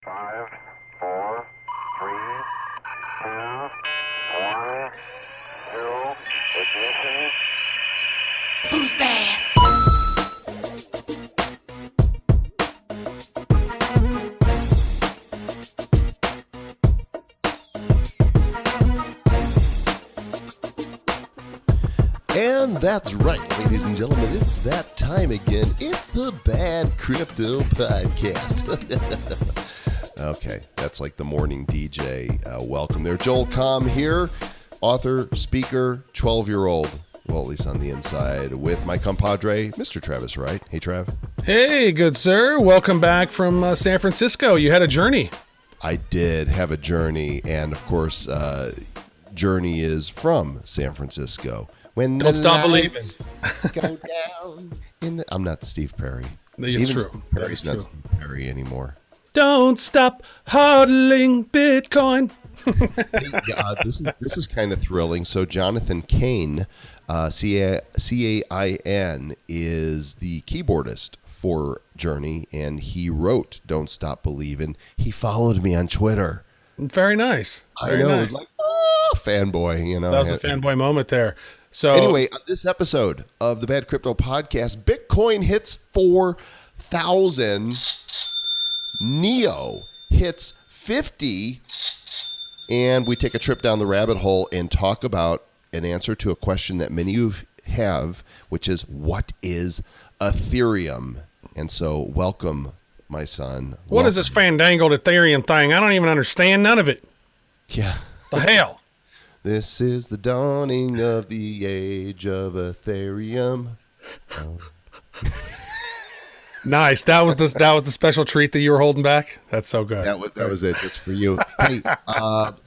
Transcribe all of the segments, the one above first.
5, 4, 3, 2, 1, 0, ignition. Who's bad? And that's right, ladies and gentlemen, it's that time again. It's the Bad Crypto Podcast. Okay, that's like the morning DJ. Welcome there. Joel Comm here, author, speaker, 12-year-old, well, at least on the inside, with my compadre, Mr. Travis Wright. Hey, Trav. Hey, good sir. Welcome back from San Francisco. You had a journey. I did have a journey, and of course, journey is from San Francisco. When Don't stop believing. Go down in the... I'm not Steve Perry. It's Even true. Steve Perry's That not is Steve Perry anymore. Don't stop hodling Bitcoin. Hey, this is kind of thrilling. So Jonathan Cain, C-A-I-N, is the keyboardist for Journey, and he wrote "Don't Stop Believin'." He followed me on Twitter. Very nice. Very I know, nice. it was like, oh, fanboy, you know. That was a fanboy moment there. So Anyway, on this episode of the Bad Crypto Podcast, Bitcoin hits 4,000, Neo hits 50, and we take a trip down the rabbit hole and talk about an answer to a question that many of you have, which is, what is Ethereum? And so, welcome, my son. what is this fandangled Ethereum thing? I don't even understand none of it. Yeah. The hell? This is the dawning of the age of Ethereum. Nice. That was the special treat that you were holding back. That's so good. That was it. Just for you. Hey,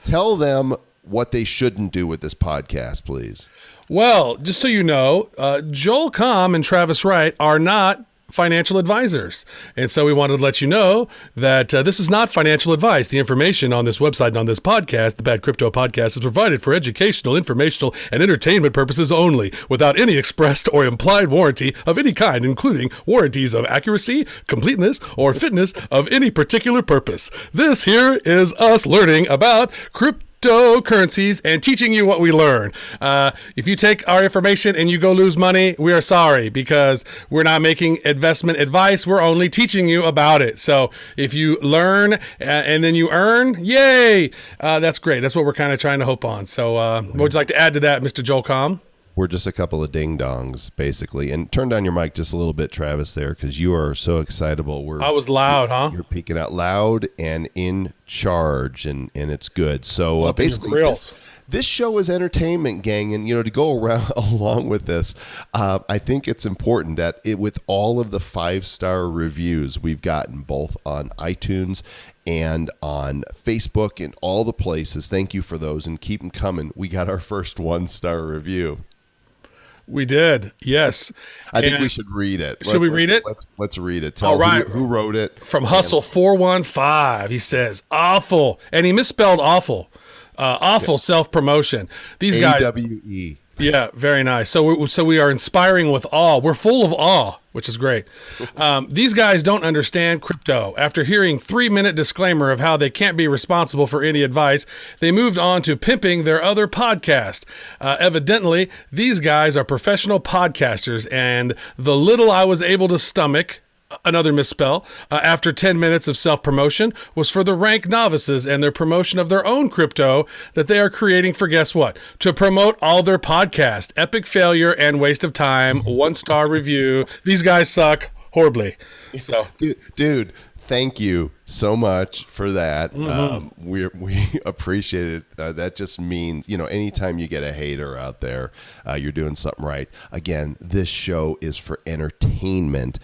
tell them what they shouldn't do with this podcast, please. Well, just so you know, Joel Comm and Travis Wright are not financial advisors. And so we wanted to let you know that this is not financial advice. The information on this website and on this podcast, the Bad Crypto Podcast, is provided for educational, informational, and entertainment purposes only, without any expressed or implied warranty of any kind, including warranties of accuracy, completeness, or fitness of any particular purpose. This here is us learning about cryptocurrencies and teaching you what we learn. If you take our information and you go lose money, we are sorry, because we're not making investment advice. We're only teaching you about it. So if you learn and then you earn, yay! That's great. That's what we're kind of trying to hope on. So what would you like to add to that, Mr. Joel Comm? We're just a couple of ding-dongs, basically. And turn down your mic just a little bit, Travis, there, because you are so excitable. I was loud, huh? You're peeking out loud and in charge, and it's good. So basically, this show is entertainment, gang. And, to go around along with this, I think it's important that with all of the 5-star reviews we've gotten, both on iTunes and on Facebook and all the places, thank you for those, and keep them coming. We got our first 1-star review. We did, yes. I think we should read it. Should we read it? Let's read it. Tell All right. who wrote it. From Hustle415, he says, awful. And he misspelled awful. Awful self-promotion. These guys. AWE. Yeah, very nice. So we are inspiring with awe. We're full of awe, which is great. These guys don't understand crypto. After hearing 3-minute disclaimer of how they can't be responsible for any advice, they moved on to pimping their other podcast. Evidently, these guys are professional podcasters, and the little I was able to stomach, another misspell, after 10 minutes of self-promotion was for the rank novices and their promotion of their own crypto that they are creating for, guess what? To promote all their podcast. Epic failure and waste of time. 1-star review. These guys suck horribly. So, Dude, thank you so much for that. We appreciate it. That just means, anytime you get a hater out there, you're doing something right. Again, this show is for entertainment.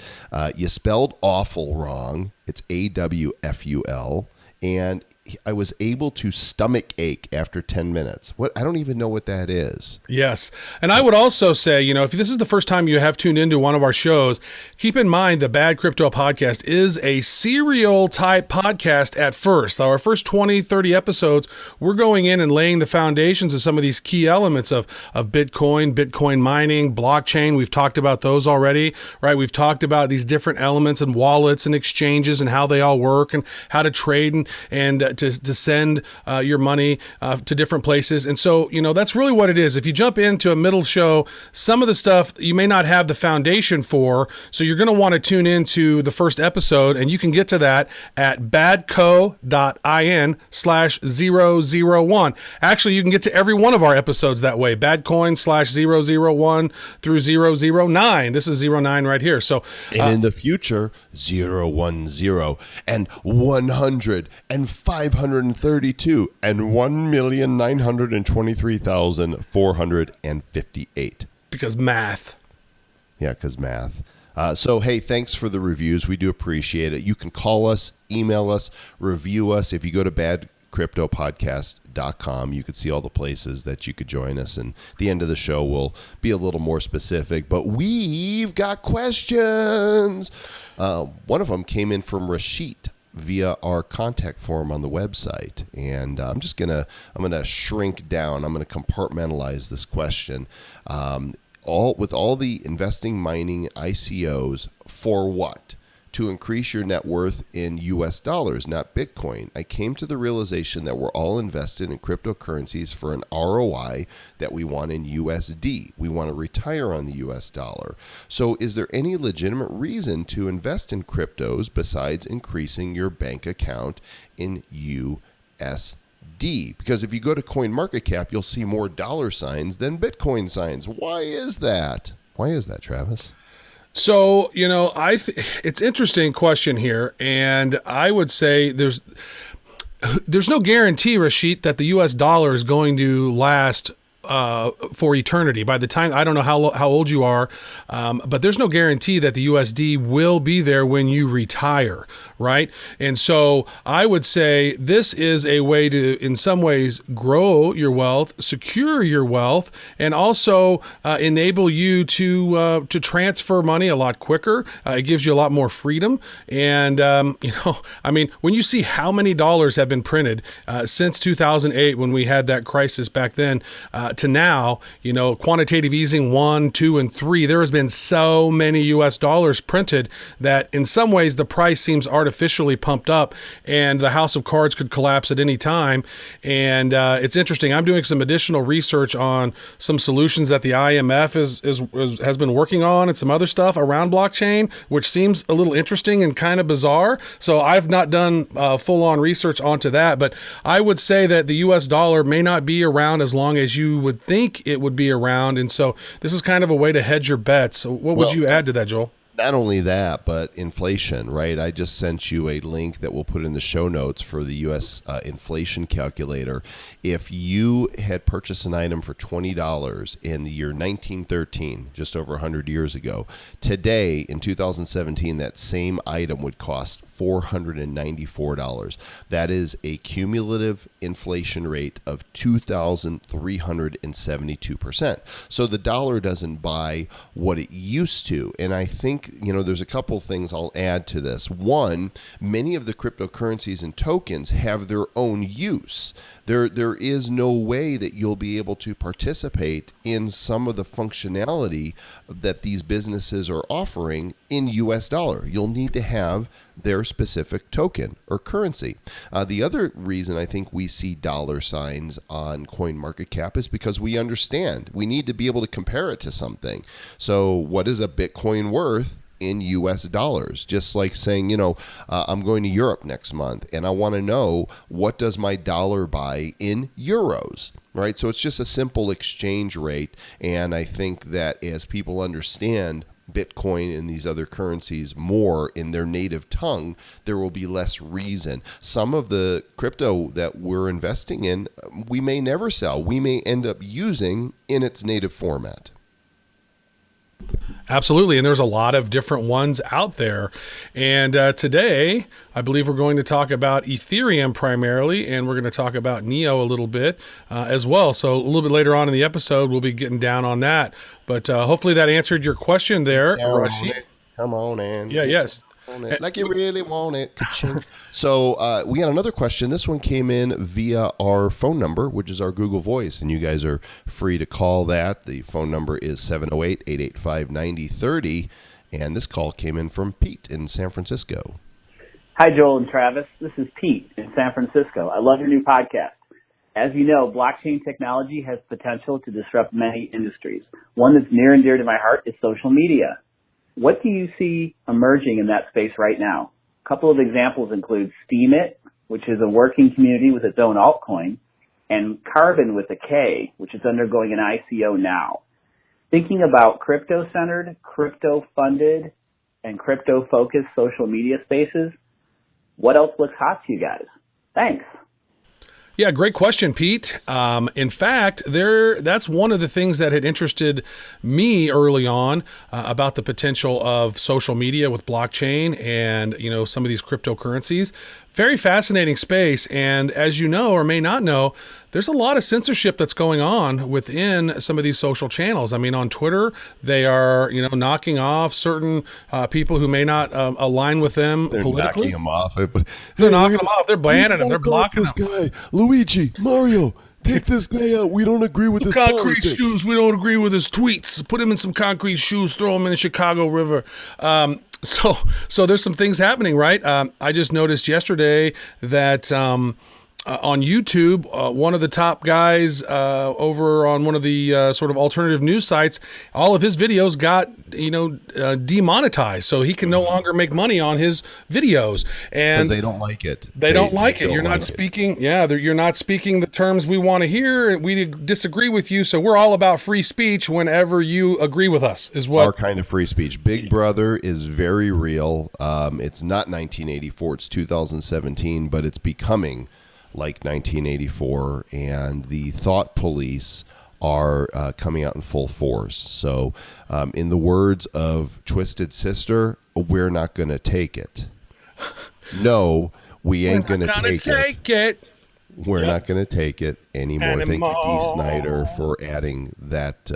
You spelled awful wrong. It's AWFUL. And I was able to stomach ache after 10 minutes. What? I don't even know what that is. Yes. And I would also say, if this is the first time you have tuned into one of our shows, keep in mind the Bad Crypto Podcast is a serial type podcast at first. Our first 20, 30 episodes, we're going in and laying the foundations of some of these key elements of Bitcoin mining, blockchain. We've talked about those already, right? We've talked about these different elements and wallets and exchanges and how they all work and how to trade and to send your money to different places. And so, that's really what it is. If you jump into a middle show, some of the stuff you may not have the foundation for, so you're going to want to tune into the first episode, and you can get to that at badco.in/001. Actually, you can get to every one of our episodes that way, badcoin/001 through 009. This is 09 right here. So, and in the future, 010 and 100 and 532 and 1,923,458. Because math. Yeah, because math. So, hey, thanks for the reviews. We do appreciate it. You can call us, email us, review us. If you go to badcryptopodcast.com, you could see all the places that you could join us. And at the end of the show, we'll be a little more specific. But we've got questions. One of them came in from Rashid via our contact form on the website. And I'm gonna shrink down. I'm gonna compartmentalize this question. With all the investing, mining, ICOs, for what? To increase your net worth in US dollars, not Bitcoin. I came to the realization that we're all invested in cryptocurrencies for an ROI that we want in USD. We want to retire on the US dollar. So is there any legitimate reason to invest in cryptos besides increasing your bank account in USD? Because if you go to CoinMarketCap, you'll see more dollar signs than Bitcoin signs. Why is that? Why is that, Travis? So, it's an interesting question here, and I would say there's no guarantee, Rashid, that the U.S. dollar is going to last for eternity. By the time, I don't know how old you are, but there's no guarantee that the USD will be there when you retire, right? And so I would say this is a way to, in some ways, grow your wealth, secure your wealth, and also enable you to transfer money a lot quicker. It gives you a lot more freedom. And, when you see how many dollars have been printed since 2008, when we had that crisis back then, to now, quantitative easing 1, 2, and 3, there has been so many US dollars printed that in some ways the price seems artificially pumped up and the house of cards could collapse at any time. And it's interesting. I'm doing some additional research on some solutions that the IMF has been working on and some other stuff around blockchain, which seems a little interesting and kind of bizarre. So I've not done full-on research onto that, but I would say that the US dollar may not be around as long as you would think it would be around. And so this is kind of a way to hedge your bets. So what would you add to that, Joel? Not only that, but inflation, right? I just sent you a link that we'll put in the show notes for the U.S. Inflation calculator. If you had purchased an item for $20 in the year 1913, just over 100 years ago, today in 2017, that same item would cost $494. That is a cumulative inflation rate of 2,372%. So the dollar doesn't buy what it used to. And I think, there's a couple things I'll add to this. One, many of the cryptocurrencies and tokens have their own use. There is no way that you'll be able to participate in some of the functionality that these businesses are offering in US dollar. You'll need to have their specific token or currency. The other reason I think we see dollar signs on CoinMarketCap is because we understand we need to be able to compare it to something. So what is a Bitcoin worth in US dollars? Just like saying, I'm going to Europe next month and I want to know, what does my dollar buy in euros, right? So it's just a simple exchange rate. And I think that as people understand Bitcoin and these other currencies more in their native tongue, there will be less reason. Some of the crypto that we're investing in, we may never sell. We may end up using in its native format. Absolutely. And there's a lot of different ones out there. And today, I believe we're going to talk about Ethereum primarily, and we're going to talk about Neo a little bit as well. So a little bit later on in the episode, we'll be getting down on that. But hopefully that answered your question there, Rashi. Come on in. Yeah, yes. Like you really want it. Ka-ching. So we got another question. This one came in via our phone number, which is our Google Voice, and you guys are free to call that. The phone number is 708-885-9030, and this call came in from Pete in San Francisco. Hi, Joel and Travis. This is Pete in San Francisco. I love your new podcast. As you know, blockchain technology has potential to disrupt many industries. One that's near and dear to my heart is social media. What do you see emerging in that space right now? A couple of examples include Steemit, which is a working community with its own altcoin, and Carbon with a K, which is undergoing an ICO now. Thinking about crypto-centered, crypto-funded, and crypto-focused social media spaces, what else looks hot to you guys? Thanks. Yeah, great question, Pete. In fact, that's one of the things that had interested me early on about the potential of social media with blockchain and, some of these cryptocurrencies. Very fascinating space. And as you know, or may not know, there's a lot of censorship that's going on within some of these social channels. I mean, on Twitter, they are, knocking off certain people who may not align with them politically. They're knocking them off. They're knocking them off. They're banning them. They're blocking this them. guy, Luigi, Mario. Take this guy out. We don't agree with his concrete politics. shoes. We don't agree with his tweets. Put him in some concrete shoes. Throw him in the Chicago River. So there's some things happening, right? I just noticed yesterday that on YouTube, one of the top guys over on one of the sort of alternative news sites, all of his videos got demonetized, so he can no longer make money on his videos, and because they don't like it. They don't like it. You're not speaking. Yeah, you're not speaking the terms we want to hear, and we disagree with you. So we're all about free speech whenever you agree with us. Is what our kind of free speech. Big Brother is very real. It's not 1984. It's 2017, but it's becoming like 1984, and the thought police are coming out in full force. So in the words of Twisted Sister, we're not going to take it. No, we ain't going to take it. We're not going to take it anymore. Thank you, D. Snyder, for adding that.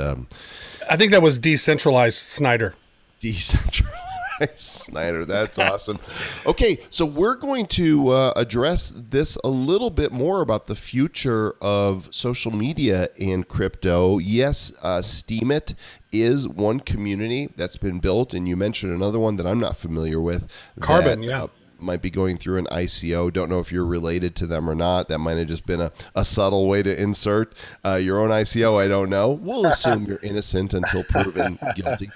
I think that was decentralized Snyder. Decentralized Snyder. That's awesome. Okay, so we're going to address this a little bit more about the future of social media and crypto. Yes, Steemit is one community that's been built, and you mentioned another one that I'm not familiar with. Carbon, might be going through an ICO. Don't know if you're related to them or not. That might have just been a subtle way to insert your own ICO. I don't know. We'll assume you're innocent until proven guilty.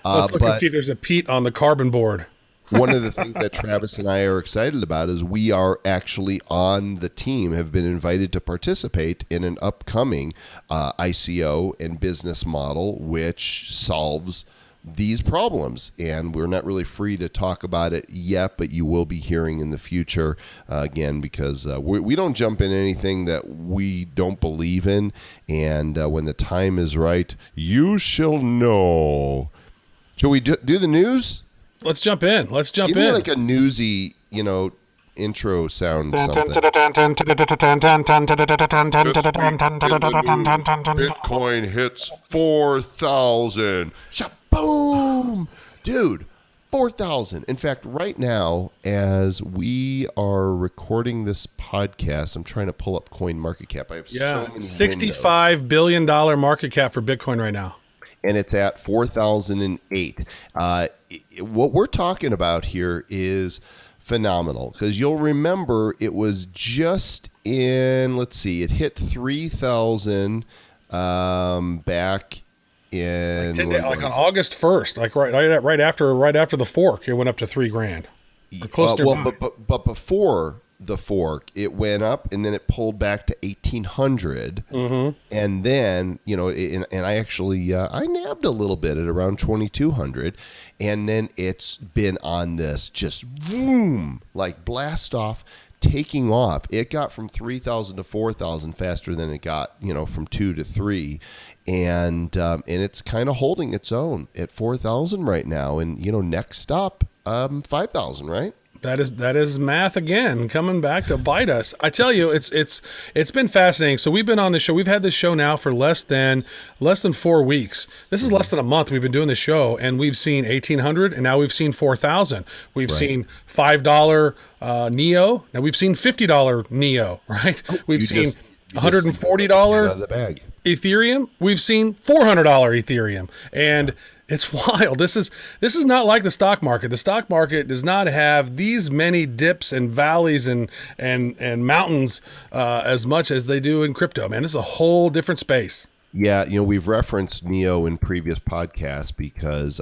Let's look and see if there's a Pete on the Carbon board. One of the things that Travis and I are excited about is we are actually on the team, have been invited to participate in an upcoming ICO and business model which solves these problems. And we're not really free to talk about it yet, but you will be hearing in the future, again, because we don't jump in anything that we don't believe in. And when the time is right, you shall know. Shall we do the news? Let's jump in. Give me like a newsy, intro sound. Bitcoin hits 4,000. Boom, dude. 4,000. In fact, right now, as we are recording this podcast, I'm trying to pull up coin market cap. I have so many $65 billion market cap for Bitcoin right now. And it's at 4,008. What we're talking about here is phenomenal, because you'll remember it was just in, it hit 3,000 back in on August 1st, like right after the fork, it went up to $3,000. But before the fork, it went up and then it pulled back to 1,800, and then and I actually I nabbed a little bit at around 2,200, and then it's been on this just boom, like blast off taking off. It got from 3,000 to 4,000 faster than it got, from 2 to 3. And it's kind of holding its own at 4,000 right now. And, next up, 5,000, right? That is math again, coming back to bite us. I tell you, it's been fascinating. So we've been on the show. We've had this show now for less than 4 weeks. This is less than a month we've been doing the show, and we've seen 1,800, and now we've seen 4,000. We've seen $5 Neo. Now we've seen $50 Neo, right? We've seen $140 out of the bag. Ethereum. We've seen $400 Ethereum, and it's wild. This is not like the stock market. The stock market does not have these many dips and valleys and mountains as much as they do in crypto. Man, this is a whole different space. Yeah, we've referenced Neo in previous podcasts because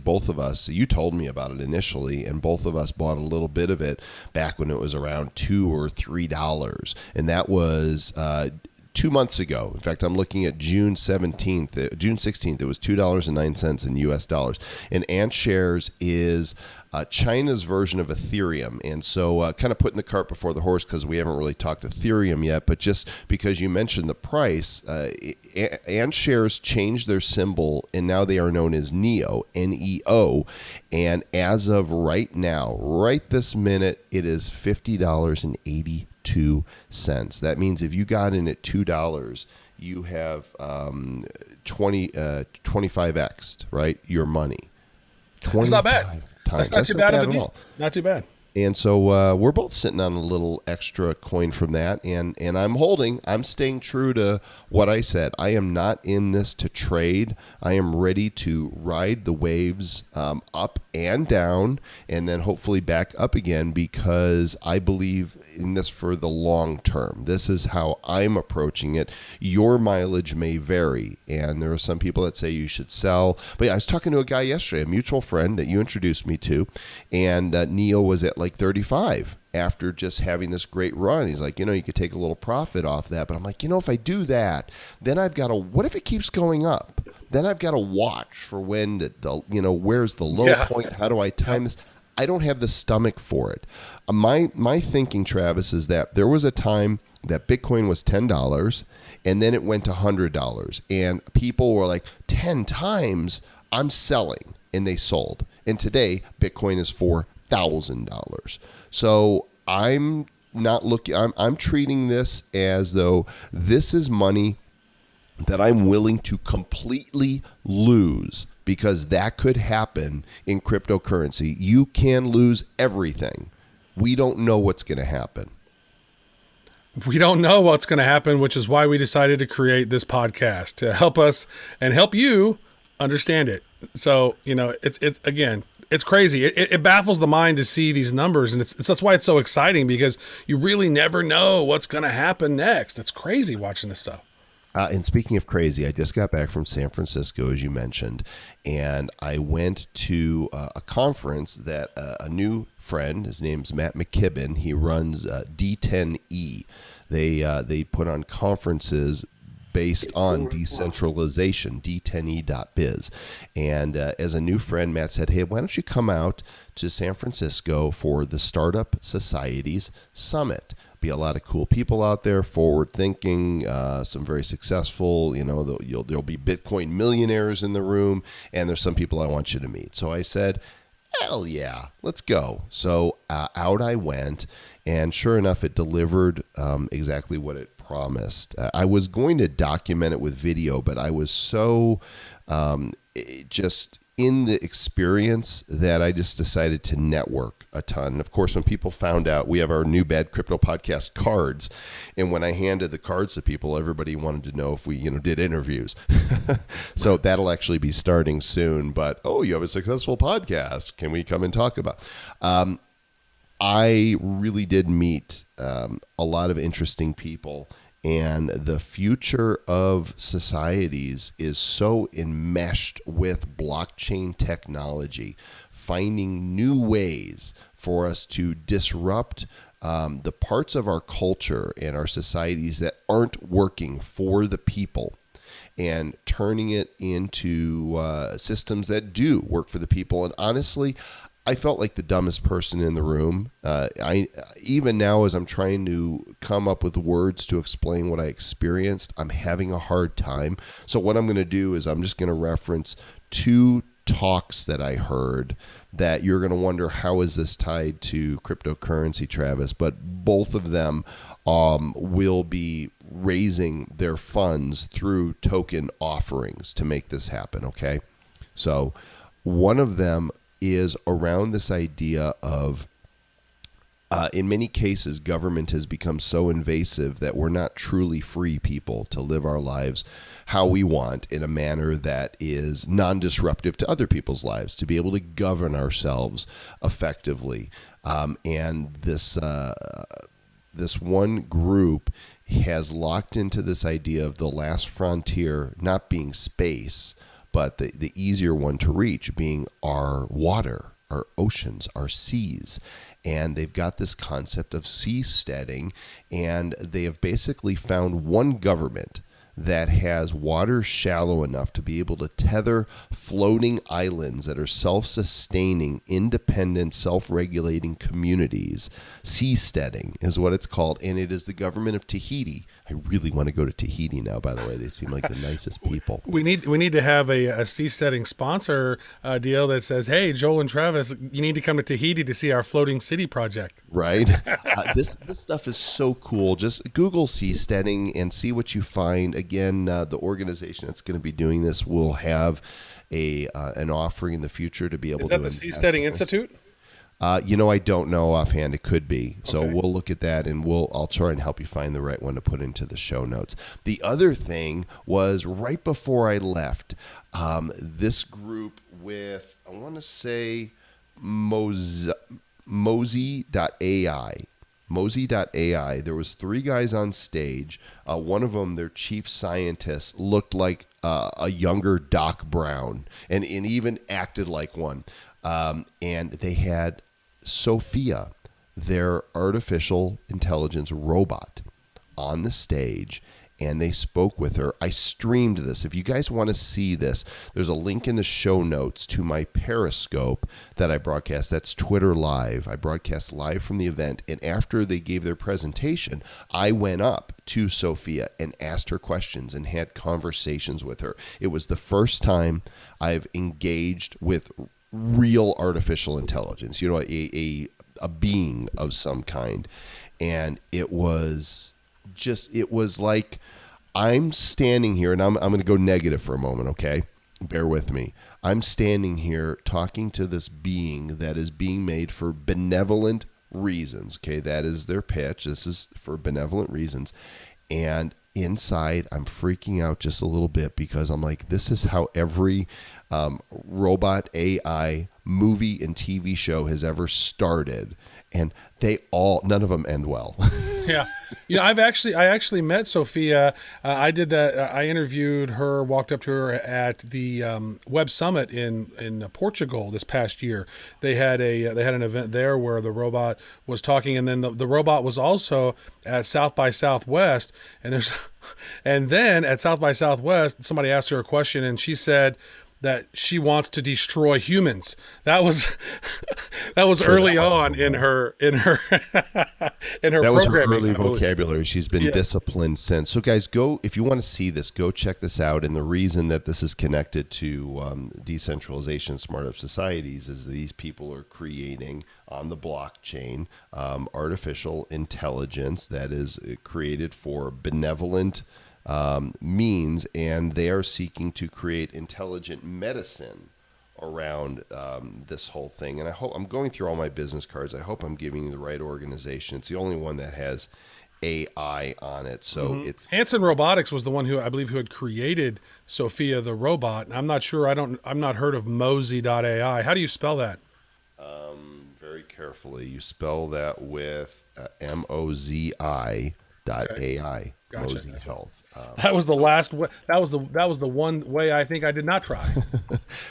both of us, you told me about it initially, and both of us bought a little bit of it back when it was around $2 or $3, and that was 2 months ago. In fact, I'm looking at June 16th, it was $2.09 in US dollars. And AntShares is China's version of Ethereum. And so kind of putting the cart before the horse, because we haven't really talked Ethereum yet, but just because you mentioned the price, AntShares changed their symbol, and now they are known as NEO, N-E-O. And as of right now, right this minute, it is $50.82. That means if you got in at $2, you have 25x'd, right, your money. That's not bad. That's not too bad at all. Not too bad. And so we're both sitting on a little extra coin from that, and I'm staying true to what I said. I am not in this to trade. I am ready to ride the waves up and down, and then hopefully back up again, because I believe in this for the long term. This is how I'm approaching it. Your mileage may vary, and there are some people that say you should sell. But yeah, I was talking to a guy yesterday, a mutual friend that you introduced me to, and Neo was at like 35 after just having this great run. He's like, you could take a little profit off that. But I'm like, if I do that, then I've got to, what if it keeps going up? Then I've got to watch for when where's the low point? How do I time this? I don't have the stomach for it. My thinking, Travis, is that there was a time that Bitcoin was $10 and then it went to $100, and people were like, 10 times, I'm selling, and they sold. And today Bitcoin is $4,000. So I'm not looking, I'm treating this as though this is money that I'm willing to completely lose, because that could happen in cryptocurrency. You can lose everything. We don't know what's going to happen. We don't know what's going to happen, which is why we decided to create this podcast, to help us and help you understand it. So, it's crazy. It baffles the mind to see these numbers, and that's why it's so exciting, because you really never know what's going to happen next. It's crazy watching this stuff. And speaking of crazy, I just got back from San Francisco, as you mentioned, and I went to a conference that a new friend, his name's Matt McKibben, he runs D10E. They put on conferences based on decentralization, d10e.biz. And as a new friend, Matt said, hey, why don't you come out to San Francisco for the Startup Societies Summit? Be a lot of cool people out there, forward thinking, some very successful, there'll be Bitcoin millionaires in the room, and there's some people I want you to meet. So I said, hell yeah, let's go. So out I went, and sure enough, it delivered exactly what it promised. I was going to document it with video, but I was so just in the experience that I just decided to network a ton. And of course, when people found out, we have our new Bad Crypto Podcast cards, and when I handed the cards to people, everybody wanted to know if we did interviews. So that'll actually be starting soon. But you have a successful podcast, can we come and talk about? I really did meet a lot of interesting people, and the future of societies is so enmeshed with blockchain technology, finding new ways for us to disrupt the parts of our culture and our societies that aren't working for the people, and turning it into systems that do work for the people. And honestly, I felt like the dumbest person in the room. I even now, as I'm trying to come up with words to explain what I experienced, I'm having a hard time. So what I'm going to do is I'm just going to reference two talks that I heard that you're going to wonder, how is this tied to cryptocurrency, Travis? But both of them will be raising their funds through token offerings to make this happen, okay? So one of them is around this idea of, in many cases, government has become so invasive that we're not truly free people to live our lives how we want in a manner that is non-disruptive to other people's lives, to be able to govern ourselves effectively. And this one group has locked into this idea of the last frontier not being space, but the easier one to reach being our water, our oceans, our seas. And they've got this concept of seasteading, and they have basically found one government that has water shallow enough to be able to tether floating islands that are self-sustaining, independent, self-regulating communities. Seasteading is what it's called, and it is the government of Tahiti. I really want to go to Tahiti now, by the way. They seem like the nicest people. We need to have a seasteading sponsor deal that says, hey, Joel and Travis, you need to come to Tahiti to see our floating city project. Right? This stuff is so cool. Just Google seasteading and see what you find. Again, the organization that's going to be doing this will have an offering in the future to be able to invest. Is that the Seasteading Institute? I don't know offhand. It could be. So we'll look at that, and I'll try and help you find the right one to put into the show notes. The other thing was right before I left, this group with, I want to say, Mosey.ai. Mosey.ai. There was 3 guys on stage. One of them, their chief scientist, looked like a younger Doc Brown, and even acted like one. And they had Sophia, their artificial intelligence robot, on the stage, and they spoke with her. I streamed this. If you guys want to see this, there's a link in the show notes to my Periscope that I broadcast. That's Twitter Live. I broadcast live from the event, and after they gave their presentation, I went up to Sophia and asked her questions and had conversations with her. It was the first time I've engaged with real artificial intelligence, a being of some kind. And it was like, I'm standing here, and I'm going to go negative for a moment, okay? Bear with me. I'm standing here talking to this being that is being made for benevolent reasons, okay? That is their pitch. This is for benevolent reasons. And inside, I'm freaking out just a little bit, because I'm like, this is how every robot AI movie and TV show has ever started, and none of them end well. Yeah. I actually met Sophia. I did that. I interviewed her, walked up to her at the Web Summit in Portugal this past year. They had an event there where the robot was talking, and then the robot was also at South by Southwest, and then at South by Southwest, somebody asked her a question, and she said that she wants to destroy humans. That was early on in her in her that was her programming. early vocabulary. She's been disciplined since. So guys, if you want to see this, go check this out. And the reason that this is connected to decentralization, smart up societies, is these people are creating on the blockchain artificial intelligence that is created for benevolent means, and they are seeking to create intelligent medicine around this whole thing. And I'm going through all my business cards. I hope I'm giving you the right organization. It's the only one that has AI on it. So it's Hanson Robotics was the one who had created Sophia the robot. I'm not sure. I'm not heard of Mosey.ai. How do you spell that? Very carefully. You spell that with MOZI.ai. Okay. Gotcha. Mosey Health. That was the last way. That was the one way I think I did not try.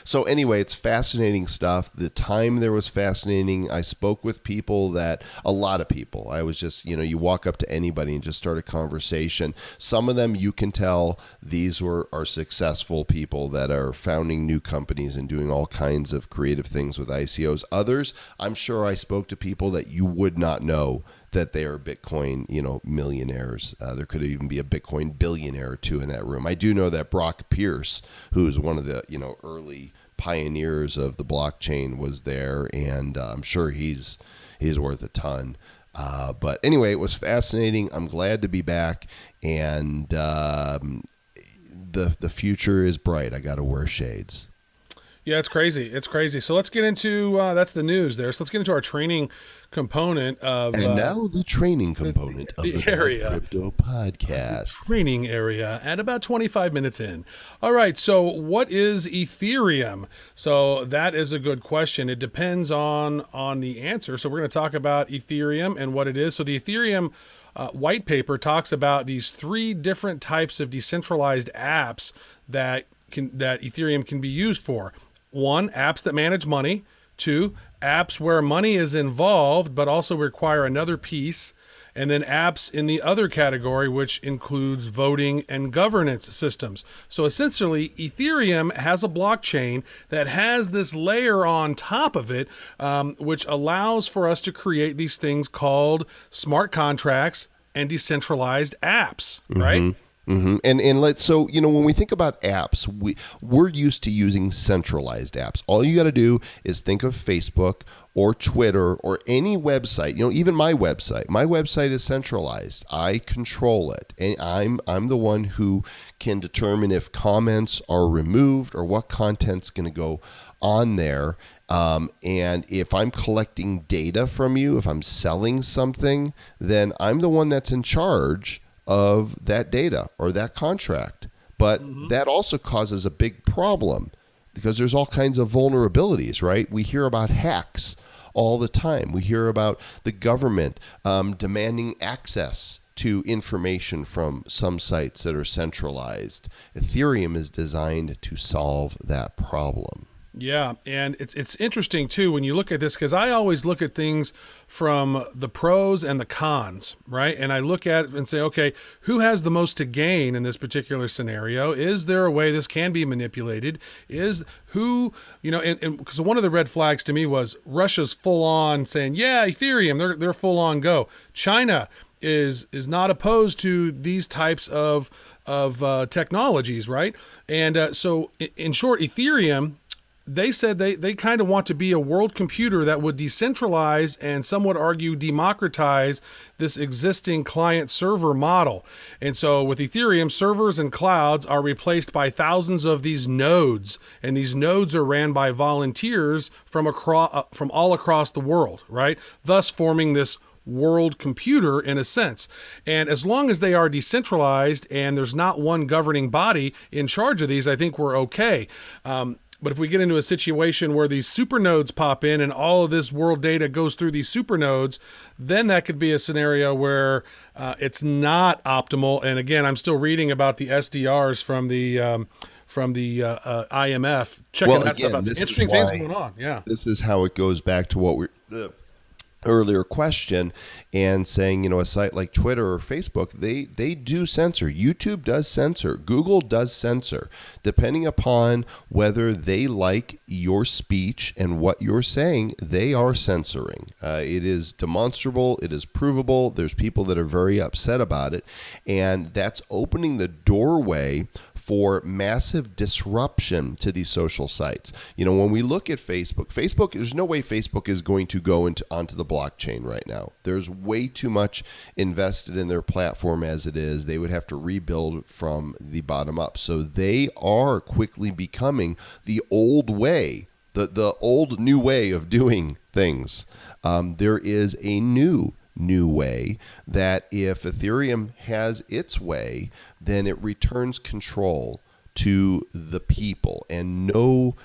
So anyway, it's fascinating stuff. The time there was fascinating. I spoke with people a lot of people. I was just, you walk up to anybody and just start a conversation. Some of them you can tell these are successful people that are founding new companies and doing all kinds of creative things with ICOs. Others, I'm sure I spoke to people that you would not know that they are Bitcoin, millionaires. There could even be a Bitcoin billionaire or two in that room. I do know that Brock Pierce, who's one of the, early pioneers of the blockchain, was there, and I'm sure he's worth a ton. But anyway, it was fascinating. I'm glad to be back, and the future is bright. I got to wear shades. Yeah, it's crazy. It's crazy. So let's get into that's the news there. So let's get into our training component of now the training component of the area. Crypto Podcast. Training area at about 25 minutes in. All right. So what is Ethereum? So that is a good question. It depends on the answer. So we're going to talk about Ethereum and what it is. So the Ethereum white paper talks about these 3 different types of decentralized apps that Ethereum can be used for. 1, apps that manage money. 2, apps where money is involved but also require another piece. And then apps in the other category, which includes voting and governance systems. So essentially, Ethereum has a blockchain that has this layer on top of it, which allows for us to create these things called smart contracts and decentralized apps, right? Mm-hmm. And when we think about apps, we're used to using centralized apps. All you got to do is think of Facebook or Twitter or any website. Even my website. My website is centralized. I control it, and I'm the one who can determine if comments are removed or what content's going to go on there. And if I'm collecting data from you, if I'm selling something, then I'm the one that's in charge of that data or that contract. But that also causes a big problem because there's all kinds of vulnerabilities, right? We hear about hacks all the time. We hear about the government demanding access to information from some sites that are centralized. Ethereum is designed to solve that problem. Yeah, and it's interesting too when you look at this, because I always look at things from the pros and the cons, right? And I look at it and say, okay, who has the most to gain in this particular scenario? Is there a way this can be manipulated? Is who, and because one of the red flags to me was Russia's full on saying, yeah, Ethereum, they're full on go. China is not opposed to these types of technologies, right? And so in short, Ethereum, they said they kind of want to be a world computer that would decentralize and some would argue democratize this existing client server model. And so with Ethereum, servers and clouds are replaced by thousands of these nodes, and these nodes are ran by volunteers from all across the world, right? Thus forming this world computer in a sense. And as long as they are decentralized and there's not one governing body in charge of these, I think we're okay. But if we get into a situation where these supernodes pop in and all of this world data goes through these supernodes, then that could be a scenario where it's not optimal. And again, I'm still reading about the SDRs from the IMF, checking that stuff out. Interesting things going on. Yeah, this is how it goes back to what the earlier question and saying, a site like Twitter or Facebook, they do censor. YouTube does censor. Google does censor. Depending upon whether they like your speech and what you're saying, they are censoring. It is demonstrable. It is provable. There's people that are very upset about it. And that's opening the doorway for massive disruption to these social sites. When we look at Facebook, there's no way Facebook is going to go onto the blockchain right now. There's way too much invested in their platform as it is. They would have to rebuild from the bottom up. So they are quickly becoming the old way, the old new way of doing things. There is a new way that if Ethereum has its way, then it returns control to the people, and no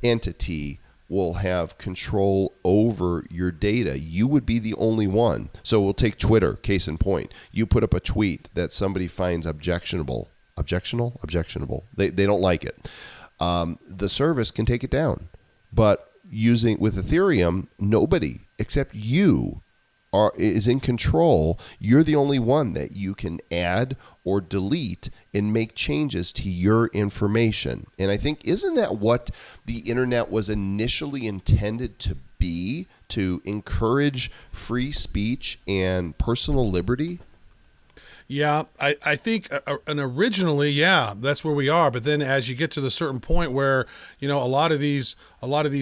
entity will have control over your data. You would be the only one. So we'll take Twitter, case in point. You put up a tweet that somebody finds objectionable. They don't like it. The service can take it down. But with Ethereum, nobody except you is in control. You're the only one that you can add or delete and make changes to your information. And I think, isn't that what the internet was initially intended to be, to encourage free speech and personal liberty? Yeah, I think and originally, yeah, that's where we are. But then as you get to the certain point where, a lot of these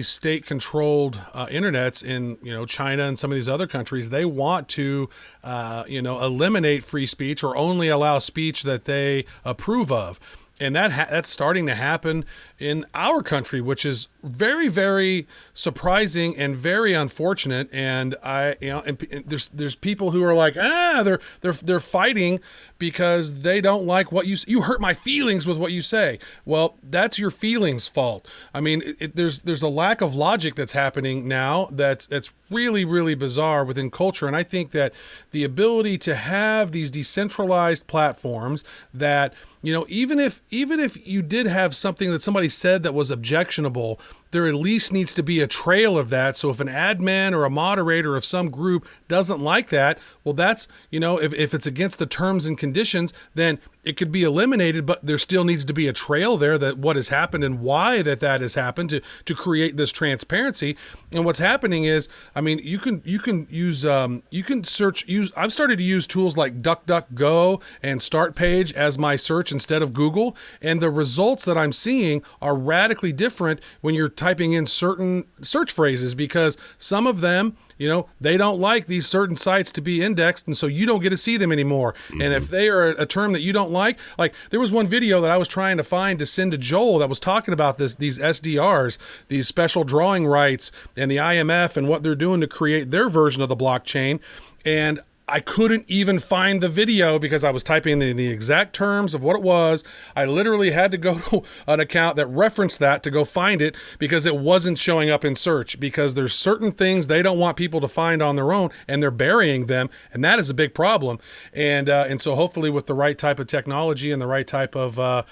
state-controlled internets in, China and some of these other countries, they want to, eliminate free speech or only allow speech that they approve of. And that's starting to happen in our country, which is very, very surprising and very unfortunate. And there's people who are like, they're fighting because they don't like what you hurt my feelings with what you say. Well, that's your feelings' fault. I mean, there's a lack of logic that's happening now that's really, really bizarre within culture. And I think that the ability to have these decentralized platforms that, even if you did have something that somebody said that was objectionable, there at least needs to be a trail of that. So if an admin or a moderator of some group doesn't like that, well, that's, if it's against the terms and conditions, then it could be eliminated, but there still needs to be a trail there that what has happened and why that has happened to create this transparency. And what's happening is, I mean, you can use, I've started to use tools like DuckDuckGo and StartPage as my search instead of Google. And the results that I'm seeing are radically different when you're typing in certain search phrases, because some of them, they don't like these certain sites to be indexed, and so you don't get to see them anymore. Mm-hmm. And if they are a term that you don't like there was one video that I was trying to find to send to Joel that was talking about these SDRs, these special drawing rights, and the IMF and what they're doing to create their version of the blockchain. And I couldn't even find the video because I was typing in the exact terms of what it was. I literally had to go to an account that referenced that to go find it because it wasn't showing up in search, because there's certain things they don't want people to find on their own and they're burying them. And that is a big problem. And so hopefully with the right type of technology and the right type of,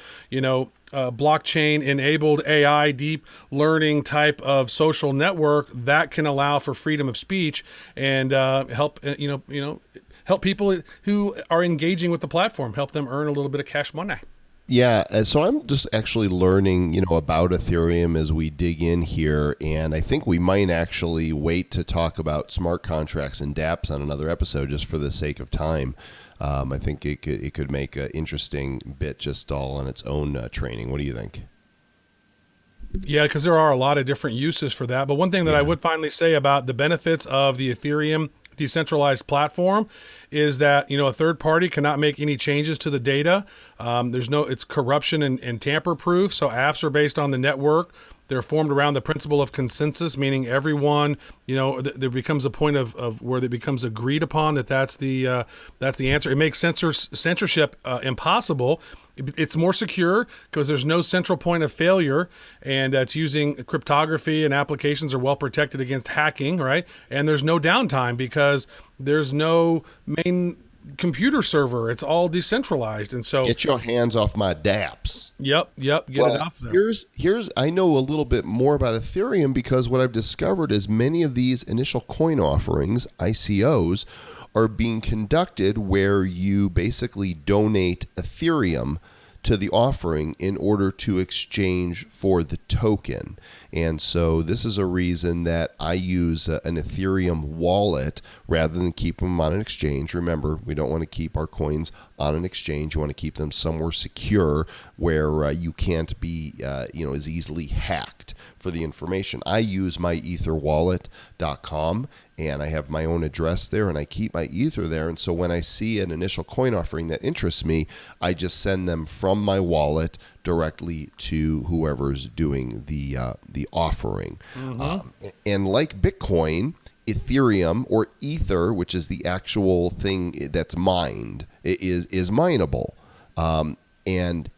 blockchain enabled AI deep learning type of social network that can allow for freedom of speech and help people who are engaging with the platform, help them earn a little bit of cash money. Yeah, so I'm just actually learning, about Ethereum as we dig in here, and I think we might actually wait to talk about smart contracts and dApps on another episode just for the sake of time. I think it could make an interesting bit just all on its own training. What do you think? Yeah, because there are a lot of different uses for that. But one thing that I would finally say about the benefits of the Ethereum decentralized platform is that, a third party cannot make any changes to the data. It's corruption and tamper proof. So apps are based on the network. They're formed around the principle of consensus, meaning everyone, there becomes a point of where it becomes agreed upon that's the answer. It makes censorship impossible. It's more secure because there's no central point of failure, and it's using cryptography, and applications are well protected against hacking, right? And there's no downtime because there's no main computer server. It's all decentralized. And so get your hands off my dApps. Yep. Get it off there. Here's I know a little bit more about Ethereum because what I've discovered is many of these initial coin offerings, ICOs, are being conducted where you basically donate Ethereum to the offering in order to exchange for the token. And so this is a reason that I use an Ethereum wallet rather than keep them on an exchange. Remember, we don't want to keep our coins on an exchange. You want to keep them somewhere secure where you can't be as easily hacked for the information. I use my etherwallet.com, and I have my own address there, and I keep my Ether there. And so when I see an initial coin offering that interests me, I just send them from my wallet directly to whoever's doing the offering. Mm-hmm. And like Bitcoin, Ethereum or Ether, which is the actual thing that's mined, is mineable. And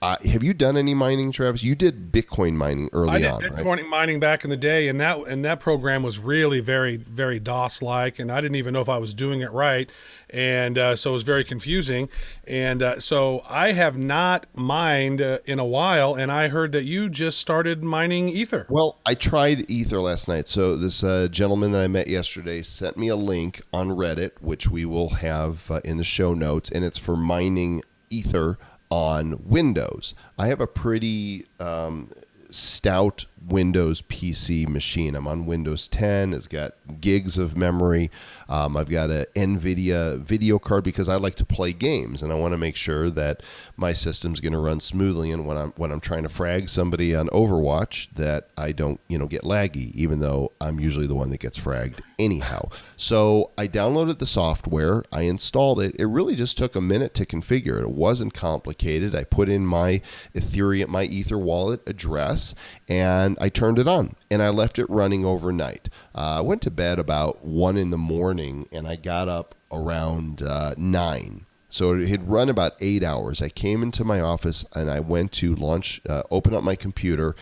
Have you done any mining, Travis? You did Bitcoin mining early on, right? I did Bitcoin mining back in the day, and that program was really very, very DOS-like, and I didn't even know if I was doing it right, and so it was very confusing. And so I have not mined in a while, and I heard that you just started mining Ether. Well, I tried Ether last night. So this gentleman that I met yesterday sent me a link on Reddit, which we will have in the show notes, and it's for mining Ether on Windows. I have a pretty stout Windows PC machine. I'm on Windows 10. It's got gigs of memory. I've got an NVIDIA video card because I like to play games, and I want to make sure that my system's going to run smoothly. And when I'm trying to frag somebody on Overwatch, that I don't get laggy, even though I'm usually the one that gets fragged anyhow. So I downloaded the software. I installed it. It really just took a minute to configure it. It wasn't complicated. I put in my Ethereum, my Ether wallet address, and I turned it on, and I left it running overnight. I went to bed about 1 in the morning, and I got up around 9. So it had run about 8 hours. I came into my office, and I went to open up my computer,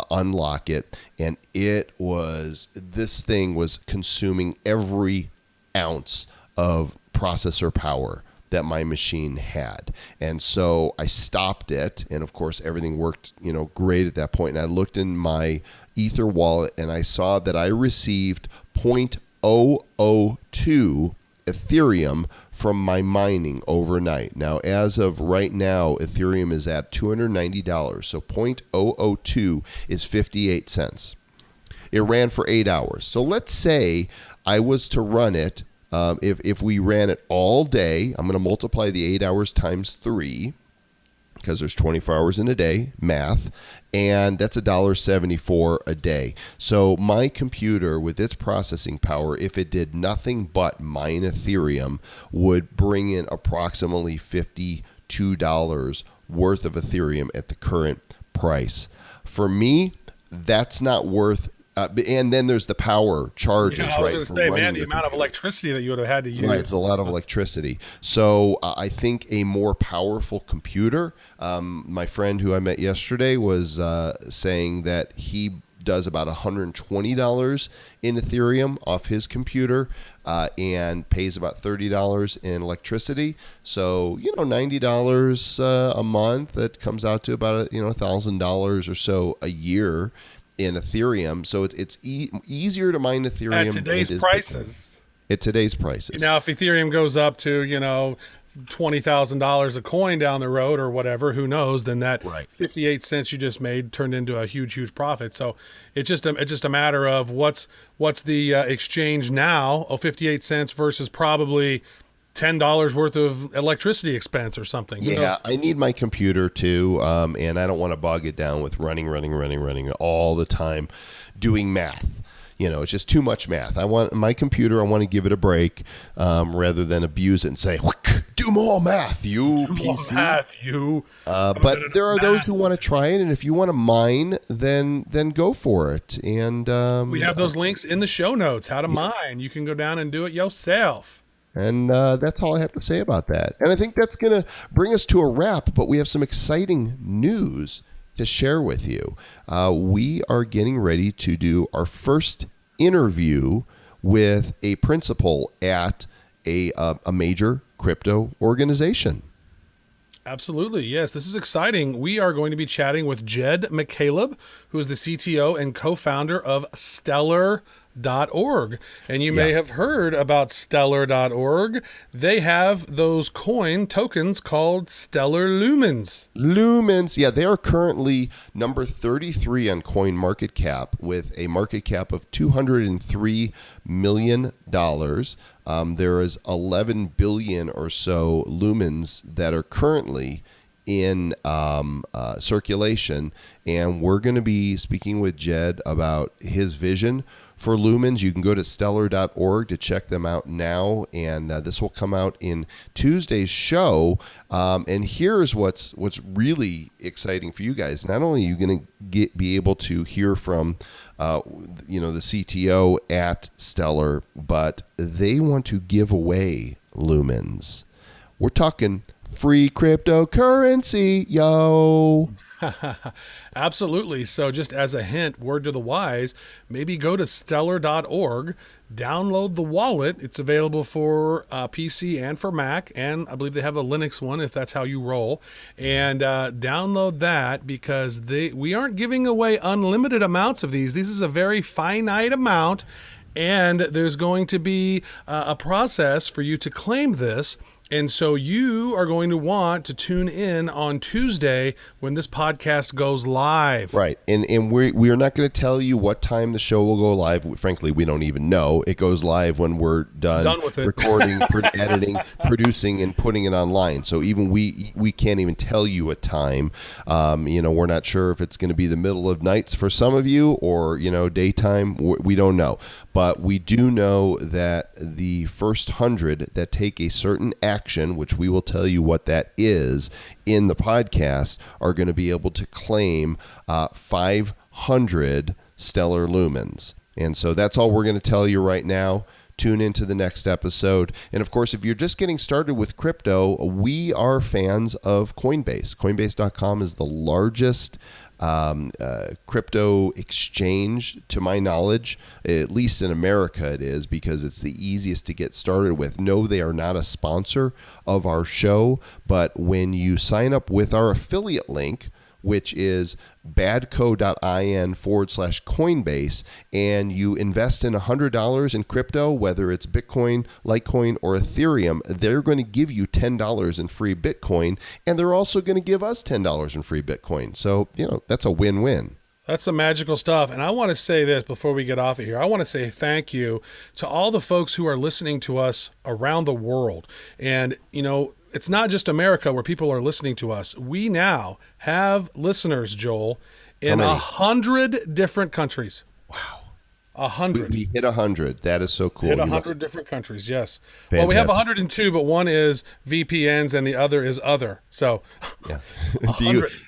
unlock it, and this thing was consuming every ounce of processor power that my machine had. And so I stopped it, and of course everything worked great at that point. And I looked in my Ether wallet, and I saw that I received 0.002 Ethereum from my mining overnight. Now, as of right now, Ethereum is at $290. So 0.002 is 58 cents. It ran for 8 hours. So let's say I was to run it. If we ran it all day, I'm going to multiply the 8 hours times 3, because there's 24 hours in a day, math, and that's $1.74 a day. So my computer, with its processing power, if it did nothing but mine Ethereum, would bring in approximately $52 worth of Ethereum at the current price. For me, that's not worth. And then there's the power charges, right? I was going to say, man, the amount of electricity that you would have had to use. Right, it's a lot of electricity. So I think a more powerful computer. My friend who I met yesterday was saying that he does about $120 in Ethereum off his computer and pays about $30 in electricity. So, $90 a month, that comes out to about $1,000 or so a year in Ethereum. So it's easier to mine Ethereum at today's prices. At today's prices. Now, if Ethereum goes up to $20,000 a coin down the road or whatever, who knows? Then that 58 cents you just made turned into a huge profit. So it's just a matter of what's the exchange now of 58 cents versus probably $10 worth of electricity expense or something. Yeah, I need my computer too, and I don't want to bog it down with running all the time doing math. It's just too much math. I want my computer. I want to give it a break rather than abuse it and say, "Do more math, you PC." But there are those who want to try it, and if you want to mine, then go for it. And we have those links in the show notes. How to mine? You can go down and do it yourself. And that's all I have to say about that. And I think that's going to bring us to a wrap, but we have some exciting news to share with you. We are getting ready to do our first interview with a principal at a major crypto organization. Absolutely. Yes, this is exciting. We are going to be chatting with Jed McCaleb, who is the CTO and co-founder of Stellar.org. And you may have heard about Stellar.org. They have those coin tokens called Stellar Lumens. Yeah, they are currently number 33 on CoinMarketCap with a market cap of $203 million. There is 11 billion or so lumens that are currently in circulation, and we're going to be speaking with Jed about his vision for lumens. You can go to stellar.org to check them out now, and this will come out in Tuesday's show. And here's what's really exciting for you guys. Not only are you going to be able to hear from the CTO at Stellar, but they want to give away lumens. We're talking free cryptocurrency, yo. Absolutely. So just as a hint, word to the wise, maybe go to stellar.org, download the wallet. It's available for PC and for Mac, and I believe they have a Linux one if that's how you roll. And download that, because we aren't giving away unlimited amounts of these. This is a very finite amount, and there's going to be a process for you to claim this. And so you are going to want to tune in on Tuesday when this podcast goes live. Right. And we are not going to tell you what time the show will go live. Frankly, we don't even know. It goes live when we're done with it. Recording, editing, producing, and putting it online. So even we can't even tell you a time. We're not sure if it's going to be the middle of nights for some of you or, daytime. We don't know. But we do know that the first 100 that take a certain action, which we will tell you what that is in the podcast, are going to be able to claim 500 stellar lumens. And so that's all we're going to tell you right now. Tune into the next episode. And of course, if you're just getting started with crypto, we are fans of Coinbase. Coinbase.com is the largest crypto exchange, to my knowledge, at least in America it is, because it's the easiest to get started with. No, they are not a sponsor of our show, but when you sign up with our affiliate link, which is badco.in/Coinbase, and you invest in $100 in crypto, whether it's Bitcoin, Litecoin, or Ethereum, they're going to give you $10 in free Bitcoin, and they're also going to give us $10 in free Bitcoin. So, that's a win-win. That's some magical stuff. And I want to say this before we get off of here. I want to say thank you to all the folks who are listening to us around the world. And, it's not just America where people are listening to us. We now have listeners, Joel, in 100 different countries. Wow. 100. We hit 100. That is so cool. Hit 100 different countries, yes. Fantastic. Well, we have 102, but one is VPNs and the other is other. So, yeah.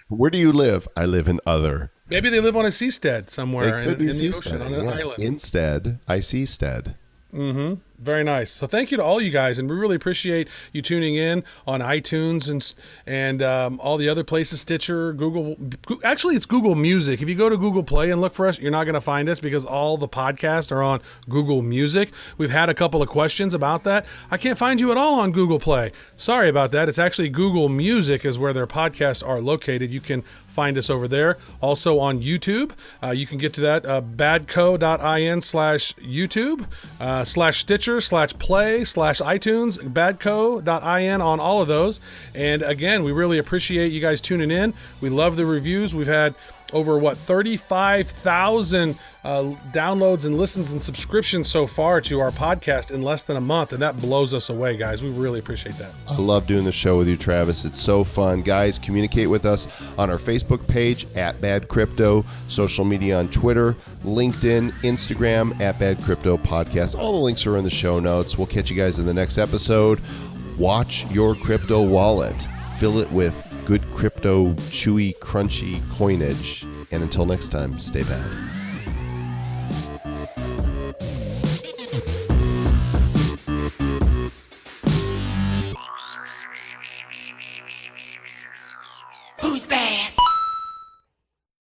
Where do you live? I live in other. Maybe they live on a seastead somewhere in the ocean, on an island. Instead, I seastead. Mm-hmm. Very nice. So thank you to all you guys, and we really appreciate you tuning in on iTunes and all the other places, Stitcher, Google. Actually, it's Google Music. If you go to Google Play and look for us, you're not going to find us because all the podcasts are on Google Music. We've had a couple of questions about that. I can't find you at all on Google Play. Sorry about that. It's actually Google Music is where their podcasts are located. You can find us over there. Also on YouTube. You can get to that badco.in/YouTube /Stitcher/Play/iTunes, badco.in on all of those. And again, we really appreciate you guys tuning in. We love the reviews. We've had over 35,000 downloads and listens and subscriptions so far to our podcast in less than a month, and that blows us away, guys. We really appreciate that. I love doing the show with you, Travis. It's so fun. Guys, communicate with us on our Facebook page at Bad Crypto, social media on Twitter, LinkedIn, Instagram at Bad Crypto Podcast. All the links are in the show notes. We'll catch you guys in the next episode. Watch your crypto wallet. Fill it with good crypto, chewy, crunchy coinage. And until next time, stay bad.